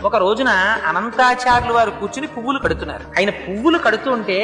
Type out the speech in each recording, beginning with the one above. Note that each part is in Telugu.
ఒక రోజున అనంతాచార్యులు వారు కూర్చుని పువ్వులు కడుతున్నారు. ఆయన పువ్వులు కడుతుంటే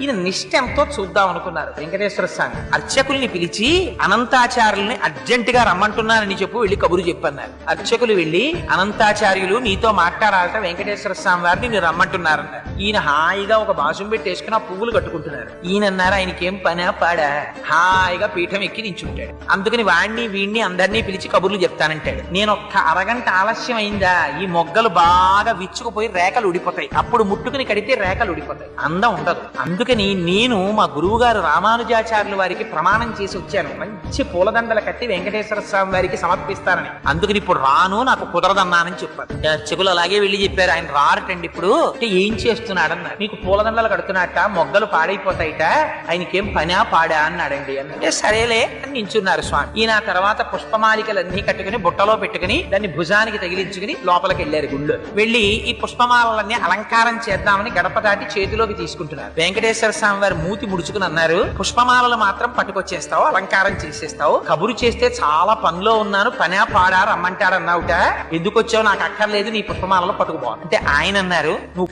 ఈయన నిష్ఠ ఎంతో చూద్దాం అనుకున్నారు. వెంకటేశ్వర స్వామి అర్చకుల్ని పిలిచి అనంతాచార్యుల్ని అర్జెంటుగా రమ్మంటున్నానని చెప్పు, వెళ్ళి కబురు చెప్పన్నారు. అర్చకులు వెళ్ళి అనంతాచార్యులు నీతో మాట్లాడాలట వెంకటేశ్వర స్వామి వారిని మీరు రమ్మంటున్నారన్నారు. ఈయన హాయిగా ఒక బాసుం పెట్టేసుకుని ఆ పువ్వులు కట్టుకుంటున్నారు. ఈయన అన్నారు ఆయనకేం పనా పాడా, హాయిగా పీఠం ఎక్కి నించుంటాడు. అందుకని వాణ్ణి వీణ్ణి అందరినీ పిలిచి కబుర్లు చెప్తానంటాడు. నేను ఒక్క అరగంట ఆలస్యం అయిందా ఈ మొగ్గలు బాగా విచ్చుకుపోయి రేఖలు ఉడిపోతాయి. అప్పుడు ముట్టుకుని కడితే రేఖలు ఉడిపోతాయి, అందం ఉండదు. అందుకని నేను మా గురువు గారు రామానుజాచార్యుల వారికి ప్రమాణం చేసి వచ్చాను, మంచి పూలదండలు కట్టి వెంకటేశ్వర స్వామి వారికి సమర్పిస్తానని. అందుకని ఇప్పుడు రాను, నాకు కుదరదన్నానని చెప్పారు. అర్చకులు అలాగే వెళ్ళి చెప్పారు, ఆయన రారటండి ఇప్పుడు. అంటే ఏం చేస్తున్నాడన్నారు. నీకు పూలదండలు కడుతున్నట్ట, మొగ్గలు పాడైపోతాయిట, ఆయనకేం పనా పాడా అన్నాడండి. అంటే సరేలే అని నించున్నారు స్వామి. ఈయన తర్వాత పుష్పమాలికలన్నీ కట్టుకుని బుట్టలో పెట్టుకుని దాన్ని భుజానికి తగిలించుకుని లోపలికి వెళ్ళారు. గుళ్ళో వెళ్ళి ఈ పుష్పమాలన్నీ అలంకారం చేద్దామని గడప దాటి చేతిలోకి తీసుకుంటున్నారు. వెంకటేశ్వర స్వామి వారు మూతి ముడుచుకుని అన్నారు, పుష్పమాలలు మాత్రం పట్టుకొచ్చేస్తావు, అలంకారం చేసేస్తావు, కబురు చేస్తే చాలా పనిలో ఉన్నాను, పనా పాడా రమ్మంటాడన్నావుట, ఎందుకు వచ్చావు, నాకు అక్కర్లేదు, నీ పుష్పమాలలో పట్టుకుపో అంటే ఆయన అన్నారు, నువ్వు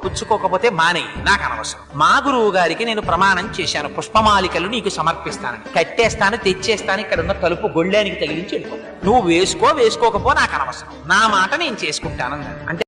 పుచ్చుకోకపోతే మానేయి, నాకు అనవసరం. మా గురువు గారికి నేను ప్రమాణం చేశాను, పుష్పమాలికలు నీకు సమర్పిస్తానని, కట్టేస్తాను, తెచ్చేస్తాను, ఇక్కడ ఉన్న తలుపు గొళ్ళానికి తగిలించి వెళ్ళిపో, నువ్వు వేసుకోకపో నాకు అనవసరం, నా మాట నేను చేసుకుంటానన్నారు. అంటే